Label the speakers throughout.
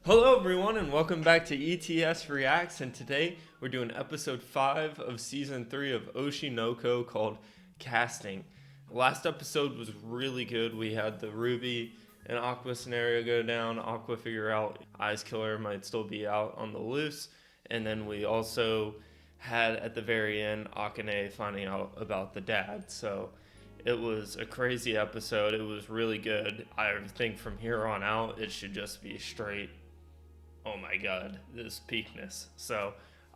Speaker 1: Hello, everyone, and welcome back to ETS Reacts. And today we're doing episode 5 of season 3 of Oshi no Ko called Casting. Last episode was really good. We had the Ruby and Aqua scenario go down. Aqua figure out Eyes Killer might still be out on the loose. And then we also had at the very end Akane finding out about the dad. So it was a crazy episode. It was really good. I think from here on out, it should just be straight, oh my god, this peakness. So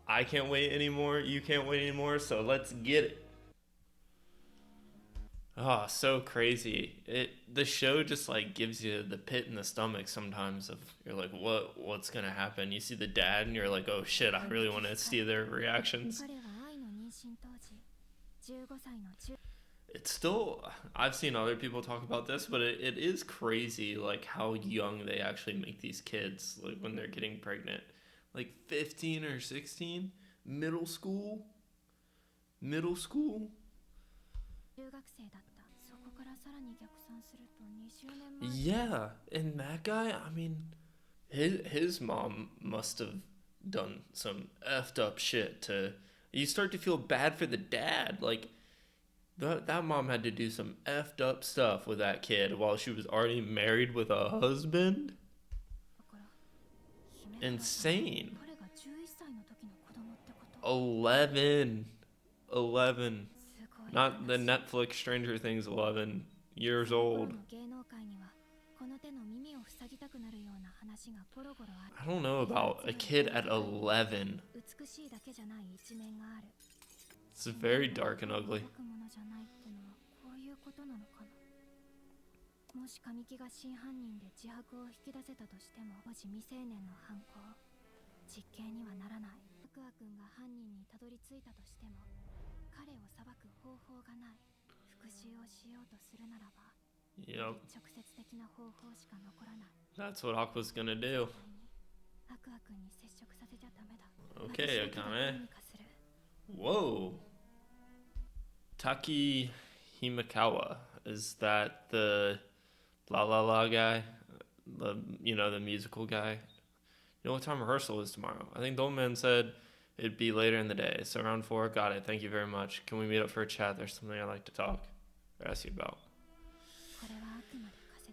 Speaker 1: I can't wait anymore. You can't wait anymore. So let's get it. Oh, so crazy. The show just like gives you the pit in the stomach sometimes of you're like, what's gonna happen? You see the dad and you're like, oh shit, I really want to see their reactions. It's still, I've seen other people talk about this, but it is crazy like how young they actually make these kids like when they're getting pregnant. Like 15 or 16, middle school, middle school. Yeah, and that guy, I mean, his mom must have done some effed up shit to. You start to feel bad for the dad. Like, that mom had to do some effed up stuff with that kid while she was already married with a husband. Insane. 11. 11. Not the Netflix Stranger Things 11 years old. I don't know about a kid at 11. It's very dark and ugly. Yep. That's what Aqua's gonna do. Okay, Akane. Whoa. Taki Himikawa. Is that the La La La guy? The musical guy? You know what time rehearsal is tomorrow? I think the old man said it'd be later in the day. So around 4. Got it. Thank you very much. Can we meet up for a chat? There's something I'd like to talk or ask you about.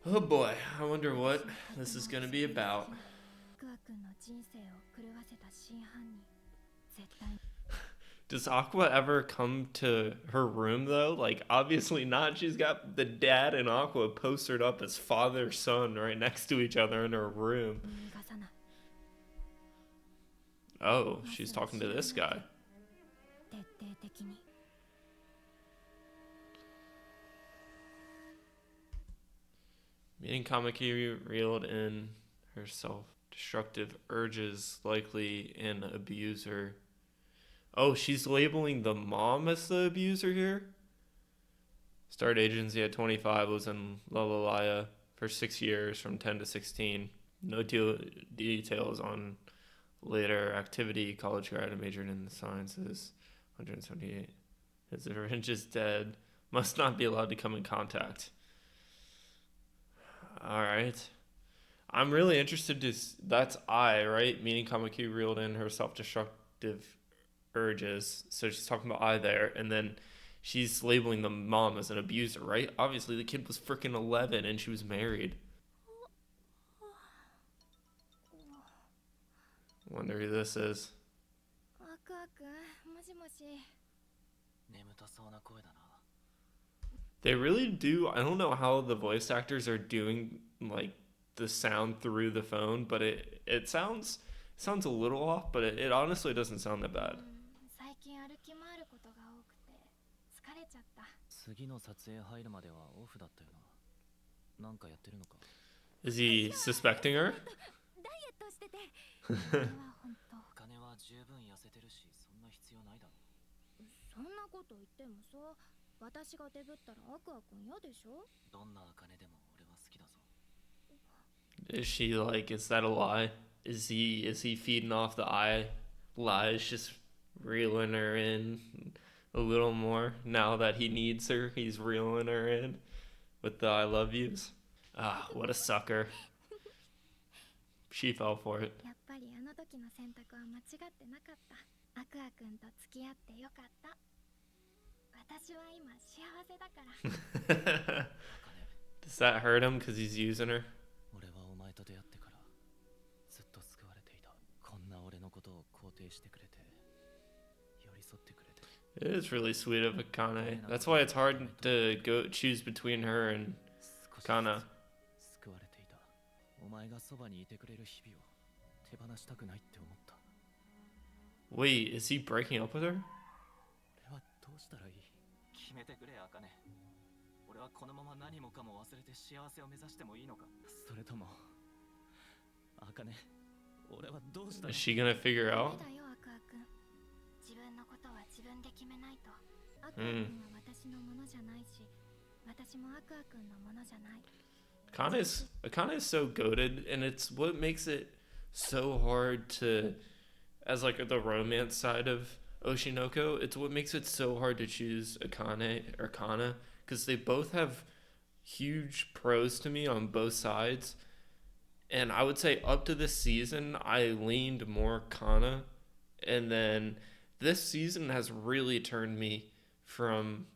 Speaker 1: Oh boy, I wonder what this is gonna be about. Does Aqua ever come to her room though? Like, obviously not. She's got the dad and Aqua postered up as father son right next to each other in her room. Oh, she's talking to this guy. Meaning Kamaki reeled in her self-destructive urges, likely an abuser. Oh, she's labeling the mom as the abuser here? Started agency at 25, was in Lalalaya for 6 years from 10 to 16. No details on later activity. College grad, majored in the sciences. 178. His revenge is dead. Must not be allowed to come in contact. Alright. I'm really interested to. That's I, right? Meaning Kamaki reeled in her self destructive urges. So she's talking about I there. And then she's labeling the mom as an abuser, right? Obviously, the kid was freaking 11 and she was married. Wonder who this is. They really do. I don't know how the voice actors are doing like the sound through the phone, but it sounds a little off, but it honestly doesn't sound that bad. Is he suspecting her? Is she like, is that a lie? Is he feeding off the eye lies, just reeling her in a little more now that he needs her? He's reeling her in with the I love yous. Ah, what a sucker. she fell for it.
Speaker 2: やっぱりあの時の選択は間違ってなかった。アクア君と付き合ってよかった。私は今幸せだから。
Speaker 1: Does that hurt him because he's using her?
Speaker 3: 俺はお前と出会ってからずっと救われていた。こんな俺のことを肯定してくれて、寄り添ってくれて。
Speaker 1: It is really sweet of Akane. That's why it's hard to choose between her and Kana.
Speaker 3: 救われていた。お前がそばにいてくれる日々を手放したくないって思った。
Speaker 1: Wait, is he breaking up with her?
Speaker 3: 俺はどうしたらいい？決めてくれ、アカネ。俺はこのまま何もかも忘れて幸せを目指してもいいのか？それとも、アカネ、俺はどうしたら？
Speaker 1: Is she gonna figure out?
Speaker 2: だよ、アクア君。自分のことは自分で決めないと。アクア君は私のものじゃないし、私もアクア君のものじゃない。
Speaker 1: Akane is so goated, and it's what makes it so hard to, as like the romance side of Oshinoko, it's what makes it so hard to choose Akane or Kana, because they both have huge pros to me on both sides. And I would say up to this season, I leaned more Kana, and then this season has really turned me from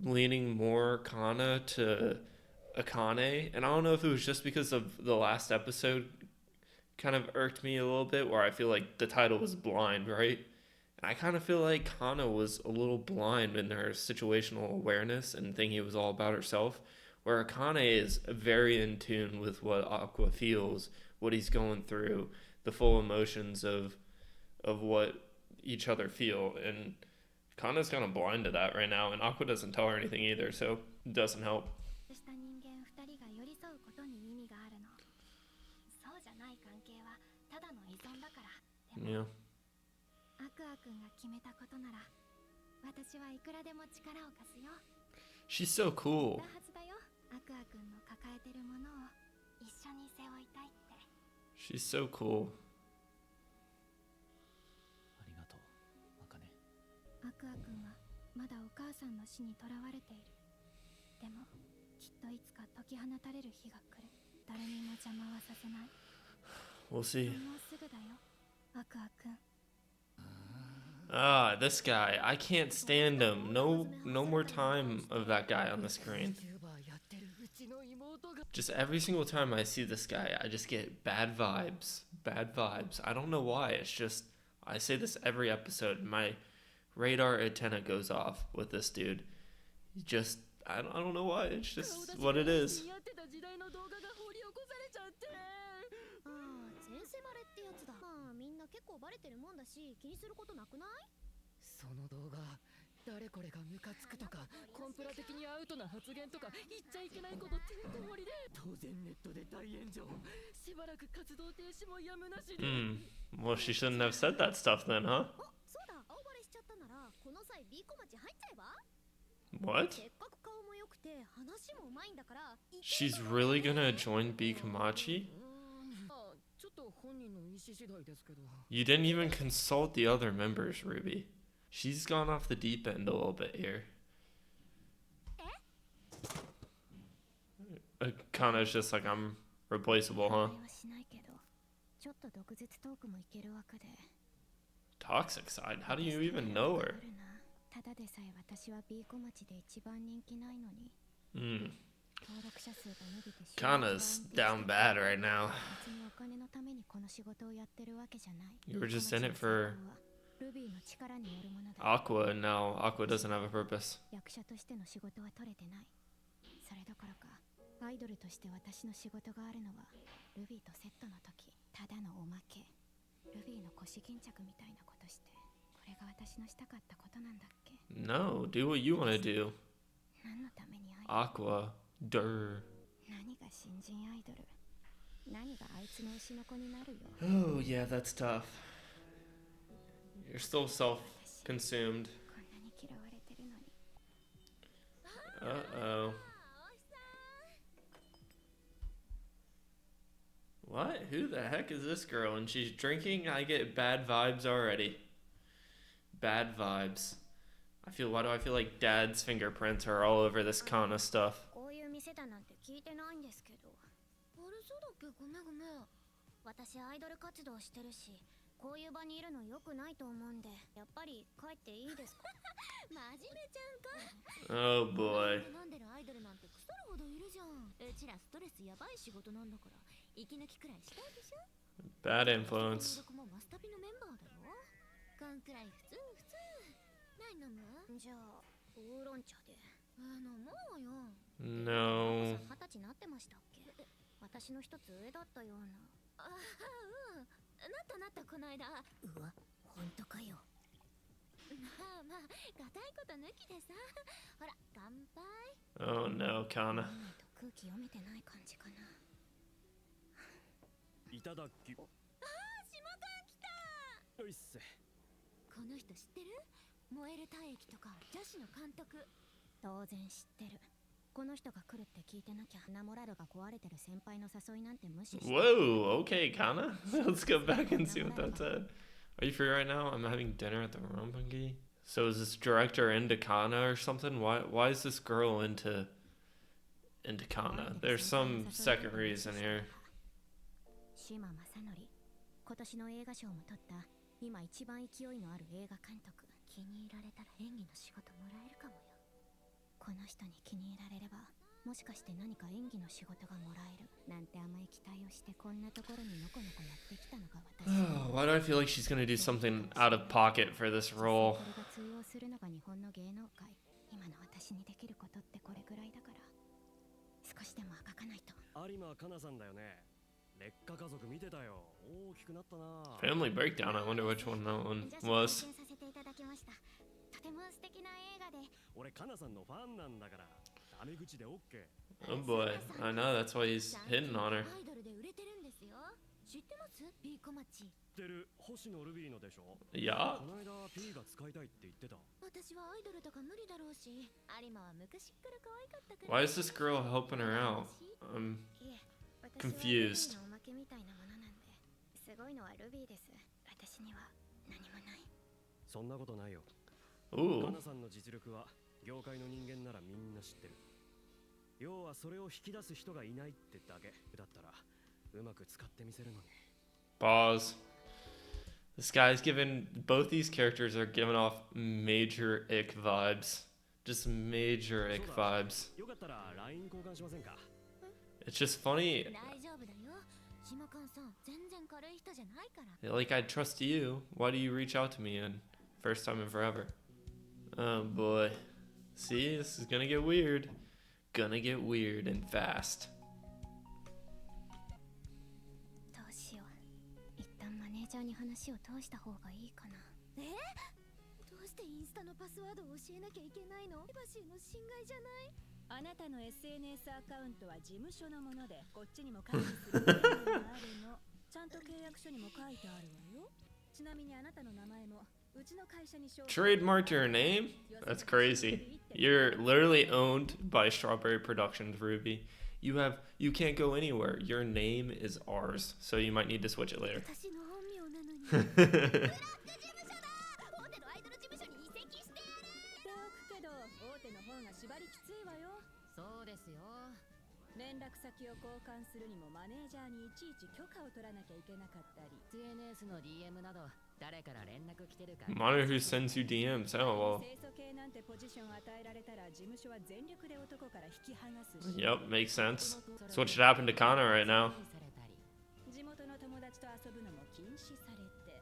Speaker 1: leaning more Kana to Akane. And I don't know if it was just because of the last episode kind of irked me a little bit, where I feel like the title was blind, right? And I kind of feel like Kana was a little blind in her situational awareness and thinking it was all about herself, where Akane is very in tune with what Aqua feels, what he's going through, the full emotions of what each other feel. And Kana's kind of blind to that right now, and Aqua doesn't tell her anything either, so it doesn't help. Yeah. She's so cool. She's so cool.
Speaker 3: ありがとう、アカネ。
Speaker 2: アクア君はまだお母さんの死にとらわれている。でもきっといつか解き放たれる日が来る。誰にも邪魔はさせない。
Speaker 1: We'll see.
Speaker 2: もうすぐだよ、アクア君。
Speaker 1: Ah, this guy. I can't stand him. No more time of that guy on the screen. Just every single time I see this guy, I just get bad vibes. Bad vibes. I don't know why. It's just, I say this every episode. My radar antenna goes off with this dude. Just, I don't know why. It's just what it is.
Speaker 4: その動画、誰これがムカつくとか、コンプラ的にアウトな発言とか言っちゃいけないことてんこ盛りで、当然ネットで大炎上。しばらく活動停止もやむなしで。
Speaker 1: Well, she shouldn't have said that stuff then, huh?
Speaker 2: そうだ、青バレしちゃったなら、この際 B 小町入っちゃえば。
Speaker 1: What?
Speaker 2: せっかく顔も良くて話もうまいんだから。
Speaker 1: She's really gonna join B Komachi? You didn't even consult the other members, Ruby. She's gone off the deep end a little bit here. Kana's just like, I'm replaceable, huh? Toxic side? How do you even know her? Kana'S down bad right now. You were just in it for Aqua, and now Aqua doesn't have a purpose. No, do what you want to do. Aqua, durr. Oh, yeah, that's tough. You're still self-consumed. Uh-oh. What? Who the heck is this girl? And she's drinking? I get bad vibes already. Bad vibes. Why do I feel like Dad's fingerprints are all over this Kana stuff?
Speaker 2: 私アイドル活動してるし、こういう場にいるの良くないと思うんで、やっぱり帰っていいですか？真面目ちゃんか。
Speaker 1: Oh boy.
Speaker 2: 飲んでるアイドルなんて腐るほどいるじゃん。うちらストレスやばい仕事なんだから、息抜きくらいしたいでしょ。
Speaker 1: Bad influence.
Speaker 2: 僕もマスタピのメンバーだよ。缶くらい普通。何飲む？じゃあウーロン茶で。飲もうよ。
Speaker 1: No.
Speaker 2: 20歳になってましたっけ？私の一つ上だったような。ああ、うん。なったこの間。うわ、本当かよ。まあ、硬いこと抜きでさ。ほら、乾杯。
Speaker 1: Oh no, Kana.
Speaker 2: 空気読めてない感じかな。
Speaker 3: いただき。
Speaker 2: ああ、下館来た。
Speaker 3: ういっせ。
Speaker 2: この人知ってる？燃える体液とか女子の監督。当然知ってる。この人が来るって聞いてなきゃナモラルが壊れてる先輩の誘いなんて無視して。
Speaker 1: Whoa, okay, Kana. Let's go back and see what that said. Are you free right now? I'm having dinner at the Rompangi. So is this director into Kana or something? Why is this girl into Kana? There's some second reason here.
Speaker 2: 島正則、今年の映画賞も取った今一番勢いのある映画監督。気に入られたら演技の仕事もらえるかもよ。この人に気に入られれば、もしかして何か演技の仕事がもらえるなんて甘い期待をして、こんなところにのこのこやってきたのが私。
Speaker 1: Why do I feel like she's gonna do something out of pocket for this role?
Speaker 2: これが通用するのが日本の芸能界。今の私にできることってこれくらいだから、少しでもあがかないと。
Speaker 3: 有馬かなさんだよね。劣化家族見てたよ。大きくなったな。
Speaker 1: Family Breakdown. I wonder which one that one was.
Speaker 2: させていただきました。とても素敵な映画で。
Speaker 3: 俺かなさんのファンなんだから。タメ口で OK。
Speaker 1: Oh boy, I know, that's why he's hitting on her.
Speaker 2: アイドルで売れてるんですよ。知ってます？ビーコマッチ。
Speaker 3: 知ってる星野ルビーのでしょ。
Speaker 1: Yeah?
Speaker 3: この間 P が使いたいって言ってた。
Speaker 2: 私はアイドルとか無理だろうし、有馬は昔から可愛かったから。
Speaker 1: Why is this girl helping her out? I'm
Speaker 2: いえ、私は
Speaker 1: confused.
Speaker 2: ルビーのおまけみたいなものなんで、すごいのはルビーです。私には何もない。
Speaker 3: そんなことないよ。か
Speaker 1: Ooh.
Speaker 3: なさんの実力は業界の人間ならみんな知ってる。要はそれを引き出す人がいないってだけだったらうまく使ってみせるのに。
Speaker 1: Pause. This guy's giving, both these characters are giving off major ick vibes. Just major ick vibes.
Speaker 3: よかったら LINE 交換しませんか。
Speaker 1: It's just funny.
Speaker 2: 大丈夫だよ。島間さん、全然軽い人じゃないから。
Speaker 1: Like, I'd trust you. Why do you reach out to me in first time in forever? Oh boy. See, this is gonna get weird. Gonna get weird and fast.
Speaker 2: どうしよう。一旦マネージャーに話を通した方がいいかな。どうしてインスタのパスワードを教えなきゃいけないの？プライバシーの侵害じゃない？
Speaker 5: あなたの SNS アカウントは事務所のもので、こっちにも管理する権利があるの。ちゃんと契約書にも書いてあるわよ。ちなみにあなたの名前もうちの会社に紹介。
Speaker 1: Trademarked your name? That's crazy. You're literally owned by Strawberry Productions, Ruby. You can't go anywhere. Your name is ours. So you might need to switch it later.
Speaker 2: 私の本名なのに。ブラック事務所だ。大手のアイドル事務所に移籍してやる。
Speaker 5: しておくけど、大手の方が縛りきついわよ。
Speaker 4: そうですよ。
Speaker 5: 連絡先を交換するにもマネージャーにいちいち許可を取らなきゃいけなかったり。
Speaker 4: SNS の DM など誰から連絡来てるか。
Speaker 1: Monitor who sends you DMs. Oh, well.
Speaker 5: 清楚系なんてポジションを与えられたら事務所は全力で男から引き剥がすし。
Speaker 1: Yep, makes sense. That's what should happen to Kana right now.
Speaker 5: 地元の友達と遊ぶのも禁止されて、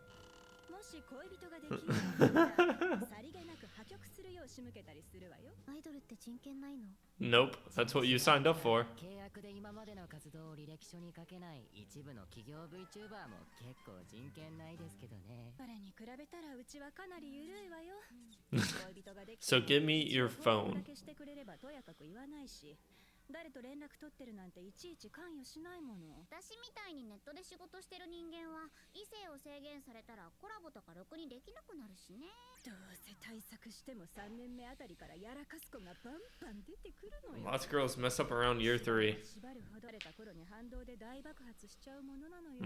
Speaker 5: もし恋人ができるならさりげなく破局するよう仕向けたりするわよ。
Speaker 2: アイドルって人権ないの？
Speaker 1: Nope, that's what you signed up for.
Speaker 4: 契約で今までの活動を履歴書に書けない一部の企業 VTuber も結構人権ないですけどね。
Speaker 5: それに比べたらうちはかなり緩いわよ。
Speaker 1: So give me your phone.
Speaker 5: だけしてくれればとやかく言わないし、誰と連絡取ってるなんていちいち関与しないもの。
Speaker 2: 私みたいにネットで仕事してる人間は異性を制限されたらコラボとかろくにできなくなるしね。
Speaker 5: どうせ対策しても3年目あたりからやらかす子がバンバン出てくるのよ。
Speaker 1: Lots of girls mess up around year 3.
Speaker 5: 縛るほどれた頃に反動で大爆発しちゃうものなのよ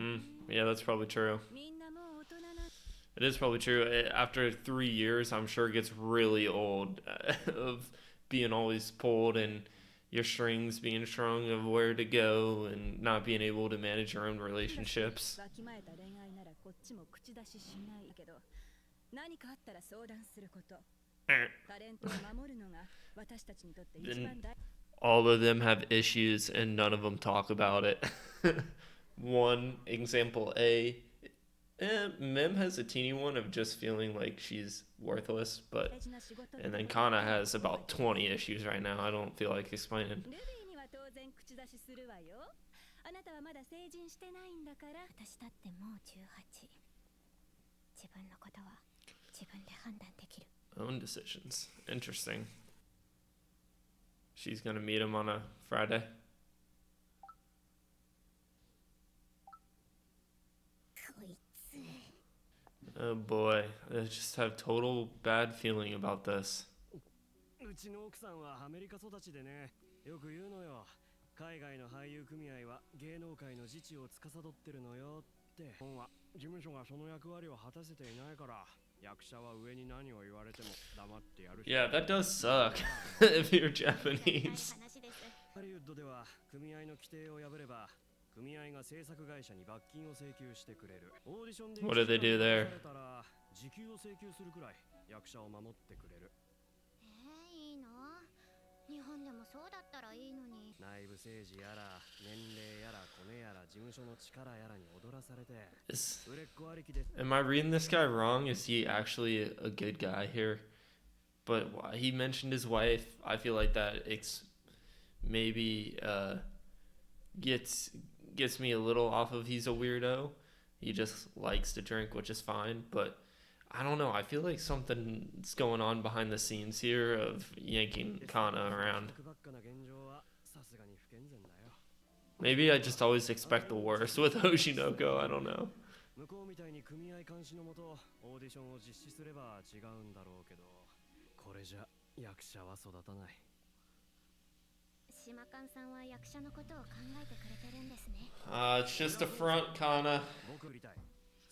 Speaker 1: Yeah, that's probably true.
Speaker 5: みんなもう大人な。
Speaker 1: It is probably true. After 3 years, I'm sure it gets really old of being always pulled and your strings being strung of where to go and not being able to manage your own relationships.
Speaker 5: わきまえた恋愛ならこっちも口出ししないけど、何かあったら相談すること。タレントを守るのが私たちにとって一番大。
Speaker 1: All of them have issues and none of them talk about it. One example A, Mem has a teeny one of just feeling like she's worthless, but and then Kana has about 20 issues right now. I don't feel like explaining.
Speaker 5: ルビーには当然口出しするわよ。あなたはまだ成人してないんだから。
Speaker 2: 私だってもう18。自分のことは自分で判断できる。
Speaker 1: Own decisions. Interesting. She's gonna meet him on a Friday. Oh boy, I just have total bad feeling about this.
Speaker 6: うちの奥さんはアメリカ育ちでね、よく言うのよ。海外の俳優組合は芸能界の自治を司ってるのよって。本は事務所がその役割を果たせていないから、役者は上に何を言われても黙ってやるし。
Speaker 1: Yeah, that does suck if you're Japanese.
Speaker 6: ハリウッドでは組合の規定を破れば、組合が制作会社に罰金を請求してくれる。オーディションで
Speaker 1: What did they do there?
Speaker 6: 時給を請求するくらい役者を守ってくれる。
Speaker 2: いいの？日本でもそうだったらいいのに。
Speaker 6: 内部政治やら年齢やらコネやら事務所の力やらに踊らされて。売れっ子ありきで。
Speaker 1: Am I reading this guy wrong? Is he actually a good guy here? But he mentioned his wife. I feel like that maybe gets me a little off of he's a weirdo. He just likes to drink, which is fine. But I don't know. I feel like something's going on behind the scenes here of yanking Kana around. Maybe I just always expect the worst with Oshinoko. I don't know.
Speaker 6: 向こうみたいに組合監視のもとオーディションを実施すれば違うんだろうけど、これじゃ役者は育たない。
Speaker 2: 島勘さんは役者のことを考えてくれてるんですね。
Speaker 1: It's just a front, Kana.
Speaker 6: 僕売りたい。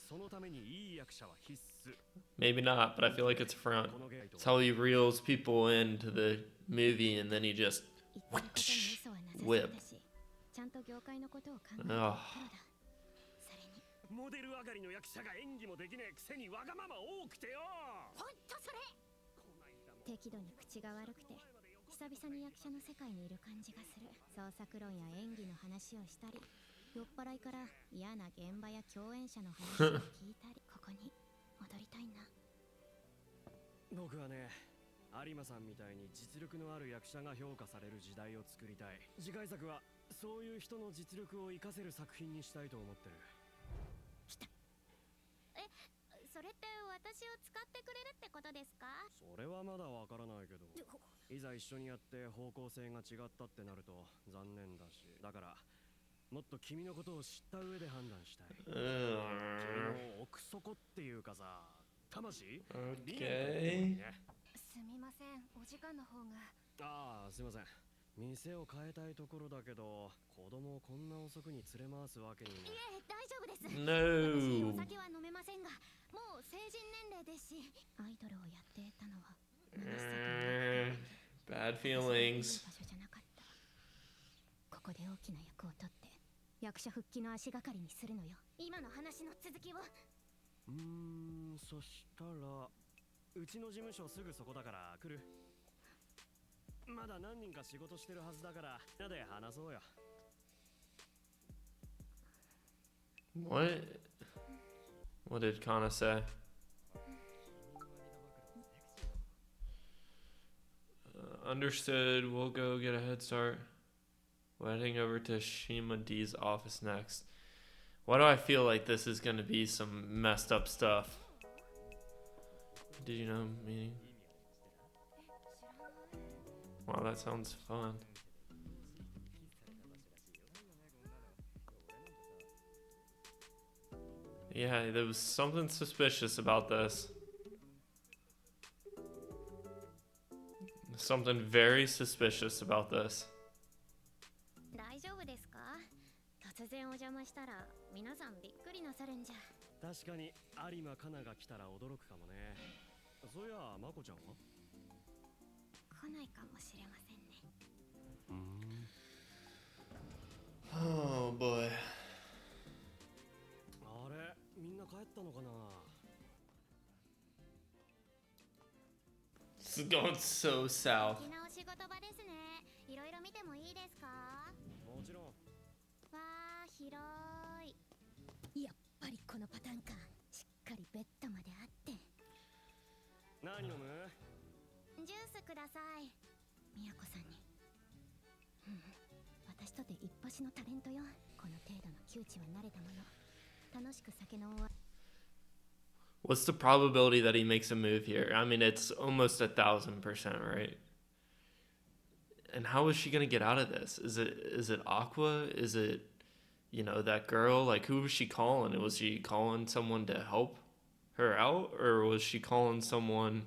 Speaker 6: そのためにいい役者は必須。
Speaker 1: Maybe not, but I feel like it's a front. It's how he reels people into the movie and then he just whip.
Speaker 2: ちゃんと業界のことを考えてる
Speaker 1: Ugh.
Speaker 2: プロだ。それに
Speaker 6: モデル上がりの役者が演技もできねえくせにわがまま多くてよ。
Speaker 2: ほんとそれ。適度に口が悪くて久々に役者の世界にいる感じがする。創作論や演技の話をしたり、酔っ払いから嫌な現場や共演者の話を聞いたり、ここに戻りたいな。
Speaker 6: 僕はね、有馬さんみたいに実力のある役者が評価される時代を作りたい。次回作はそういう人の実力を活かせる作品にしたいと思ってる。
Speaker 2: それって私を使ってくれるってことですか？
Speaker 6: それはまだわからないけど、いざ一緒にやって方向性が違ったってなると残念だし、だからもっと君のことを知った上で判断したい。君の奥底っていうかさ、魂？
Speaker 1: Okay.
Speaker 2: すみません、お時間の方が。
Speaker 6: ああ、すいません。店を変えたいところだけど、子供をこんな遅くに連れ回すわけにも。い
Speaker 2: え、大丈夫です。
Speaker 1: No.
Speaker 2: お酒は飲めませんが、もう成人年齢ですし、アイドルをやっていたのは
Speaker 1: Bad feelings.
Speaker 2: 場所じゃなかった。ここで大きな役を取って役者復帰の足がかりにするのよ。今の話の続きを。
Speaker 6: そしたらうちの事務所すぐそこだから来る？まだ何人か仕事してるはずだからみんなで話そうよ。
Speaker 1: What did Kana say? Understood. We'll go get a head start. We're heading over to Shima D's office next. Why do I feel like this is gonna be some messed up stuff? Did you know meaning? Wow, that sounds fun. Yeah, there was something suspicious about this. Something very suspicious about this.
Speaker 2: 大丈夫ですか？突然お邪魔したら皆さんびっくりなさるんじゃ。
Speaker 6: 確かに有馬かなが来たら驚くかもね。そういや、まこちゃんは？
Speaker 2: 来ないかもしれませんね。
Speaker 1: Oh boy.
Speaker 6: あれ、みんな帰ったのかな。
Speaker 1: This is going so south.
Speaker 2: 素敵なお仕事場ですね。いろいろ見てもいいですか？
Speaker 6: もちろん。
Speaker 2: わー、広い。やっぱりこのパターンか。しっかりベッドまであって。
Speaker 6: 何飲む？
Speaker 2: ジュースください。みやこさんに。私とて一発のタレントよ。この程度の窮地は慣れたもの。楽しく酒の終わ
Speaker 1: What's the probability that he makes a move here? I mean, it's almost 1,000%, right? And how is she gonna get out of this? Is it Aqua? Is it, you know, that girl? Like, who was she calling? Was she calling someone to help her out, or was she calling someone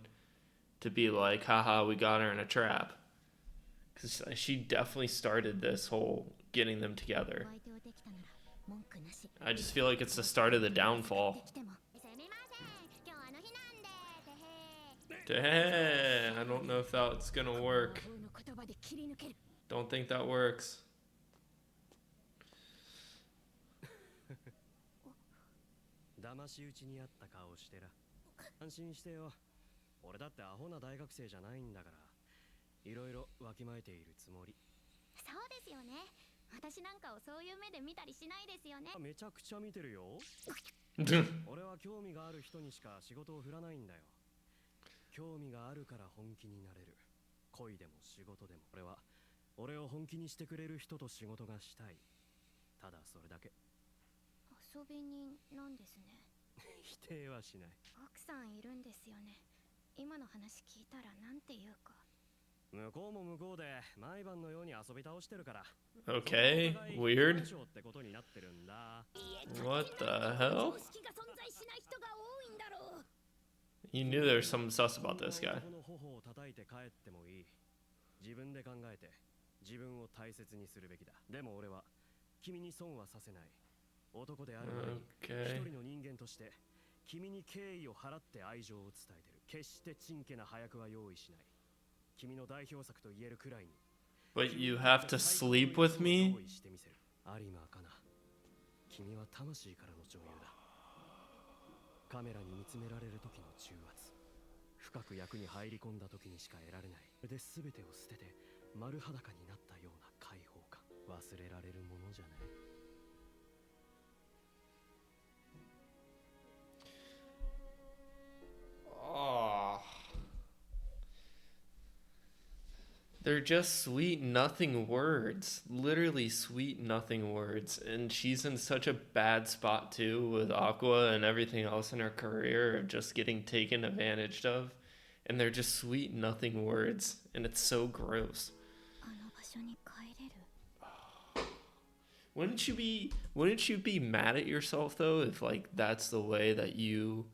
Speaker 1: to be like, haha, we got her in a trap? Because she definitely started this whole getting them together.
Speaker 2: お相手をできたなら文句なし。
Speaker 1: I just feel like it's the start of the downfall.
Speaker 2: すみません。今日日なんで。てへ
Speaker 1: I don't know if that's gonna work.
Speaker 2: 魔法の言葉で切り抜ける。
Speaker 1: Don't think that works.
Speaker 6: 騙し討ちにあった顔してら。安心してよ。俺だってアホな大学生じゃないんだから。いろいろわきまえているつもり。
Speaker 2: そうですよね。私なんかをそういう目で見たりしないですよね。
Speaker 6: めちゃくちゃ見てるよ。俺は興味がある人にしか仕事を振らないんだよ。興味があるから本気になれる。恋でも仕事でも。俺は俺を本気にしてくれる人と仕事がしたい。ただそれだけ。
Speaker 2: 遊び人なんですね。
Speaker 6: 否定はしない。
Speaker 2: 奥さんいるんですよね。今の話聞いたらなんていうか。
Speaker 6: 向こうも向こうで毎晩のように遊び倒してるから。
Speaker 1: Okay, weird.
Speaker 6: ってことになってるんだ。
Speaker 1: What the hell?
Speaker 2: 常識が存在しない人が多いんだろう。
Speaker 1: You knew there was something sus about this guy.
Speaker 6: この頬を叩いて帰ってもいい。自分で考えて自分を大切にするべきだ。でも俺は君に損はさせない。男である前に
Speaker 1: Okay.
Speaker 6: 一人の人間として君に敬意を払って愛情を伝えてる。決してちんけな配役は用意しない。君の代表作と言えるくらいに。
Speaker 1: But you have to sleep with me?
Speaker 6: 用意してみせる。有馬かな。君は魂からの女優だ。カメラに見つめられる時の重圧。深く役に入り込んだ時にしか得られない。で全てを捨てて丸裸になったような解放感。忘れられるものじゃない。
Speaker 1: Oh. They're just sweet nothing words. Literally sweet nothing words. And she's in such a bad spot too with Aqua and everything else in her career of just getting taken advantage of. And they're just sweet nothing words. And it's so gross.
Speaker 2: あの場所に帰れる。
Speaker 1: Wouldn't you be mad at yourself though if like that's the way that you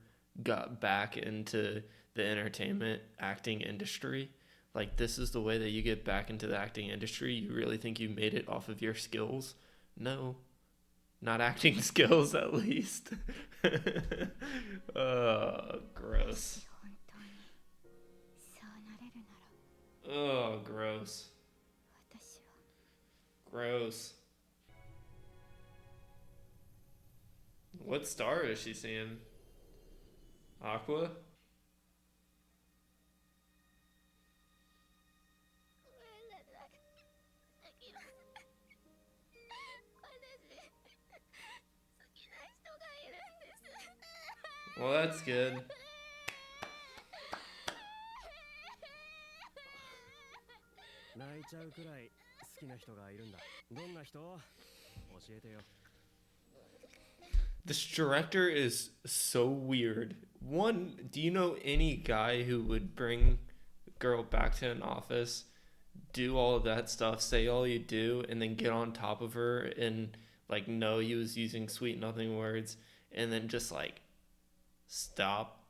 Speaker 1: got back into the entertainment acting industry? Like this is the way that you get back into the acting industry? You really think you made it off of your skills? No. Not acting skills at least. Gross.
Speaker 2: 本当にそうなれるなら
Speaker 1: Oh, gross.
Speaker 2: 私は
Speaker 1: Gross. What star is she seeing? Aqua?
Speaker 2: 私好きな人がいるんです。
Speaker 1: Well, that's good.
Speaker 6: 泣いちゃうくらい好きな人がいるんだ。どんな人？教えてよ。
Speaker 1: This director is so weird. One, do you know any guy who would bring a girl back to an office, do all of that stuff, say all you do, and then get on top of her and like know he was using sweet nothing words and then just like stop?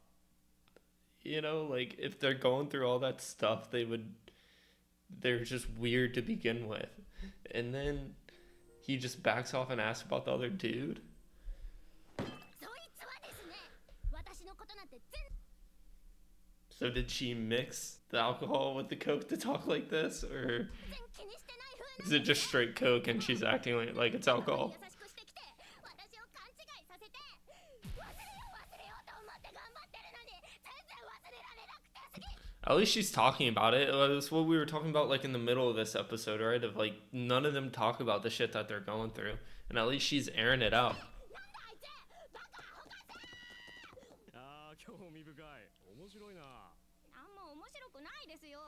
Speaker 1: You know, like if they're going through all that stuff, they're just weird to begin with. And then he just backs off and asks about the other dude.
Speaker 2: そいつはですね、私のことなんて全
Speaker 1: So did she mix the alcohol with the coke to talk like this, or
Speaker 2: 然気にしてない
Speaker 1: Is it just straight coke and she's acting like it's alcohol? At least she's talking about it. That's what we were talking about like in the middle of this episode, right? Of like none of them talk about the shit that they're going through. And at least she's airing it out.
Speaker 6: ああ、興味深い。面白いな。
Speaker 2: あんま面白くないですよ。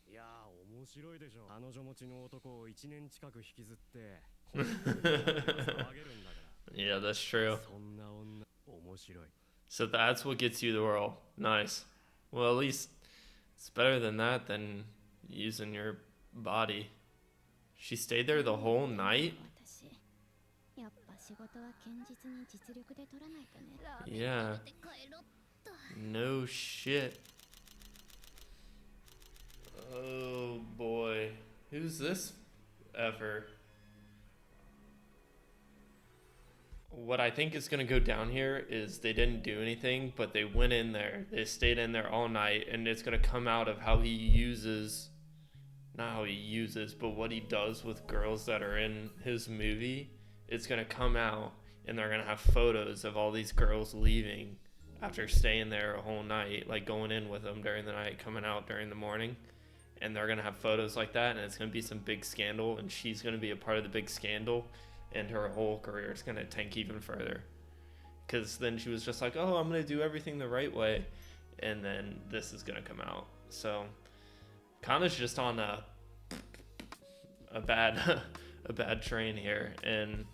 Speaker 6: いやー、面白いでしょ。彼女持ちの男を1年近く引きずって、こんなに騒げるんだから。
Speaker 1: Yeah, that's true.
Speaker 6: そんな女、面白い。
Speaker 1: So that's what gets you the role. Nice. Well, at least it's better than that than using your body. She stayed there the whole night?
Speaker 2: 私やっぱ仕事は堅実に実力で取らないとね。
Speaker 1: Yeah. No shit. Oh boy. Who's this ever? What I think is going to go down here is they didn't do anything, but they went in there. They stayed in there all night, and it's going to come out of how he uses, not how he uses, but what he does with girls that are in his movie. It's going to come out, and they're going to have photos of all these girls leaving after staying there a whole night, like going in with them during the night, coming out during the morning. And they're going to have photos like that, and it's going to be some big scandal, and she's going to be a part of the big scandal. And her whole career is going to tank even further. Because then she was just like, oh, I'm going to do everything the right way. And then this is going to come out. So, Kana'S just on a bad a bad train here. And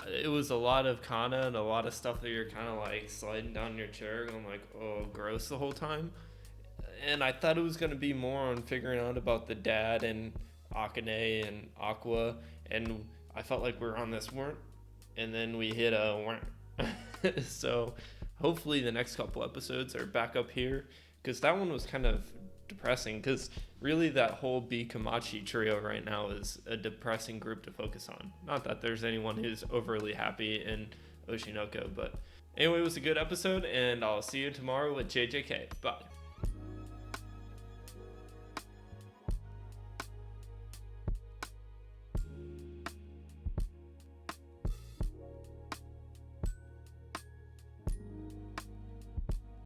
Speaker 1: it was a lot of Kana and a lot of stuff that you're kind of like sliding down your chair going like, oh, gross the whole time. And I thought it was going to be more on figuring out about the dad and Akane and Aqua. And I felt like we were on this weren't, and then we hit a weren't. So hopefully the next couple episodes are back up here, because that one was kind of depressing, because really that whole B Kamachi trio right now is a depressing group to focus on. Not that there's anyone who's overly happy in Oshinoko, but anyway, it was a good episode, and I'll see you tomorrow with JJK. Bye.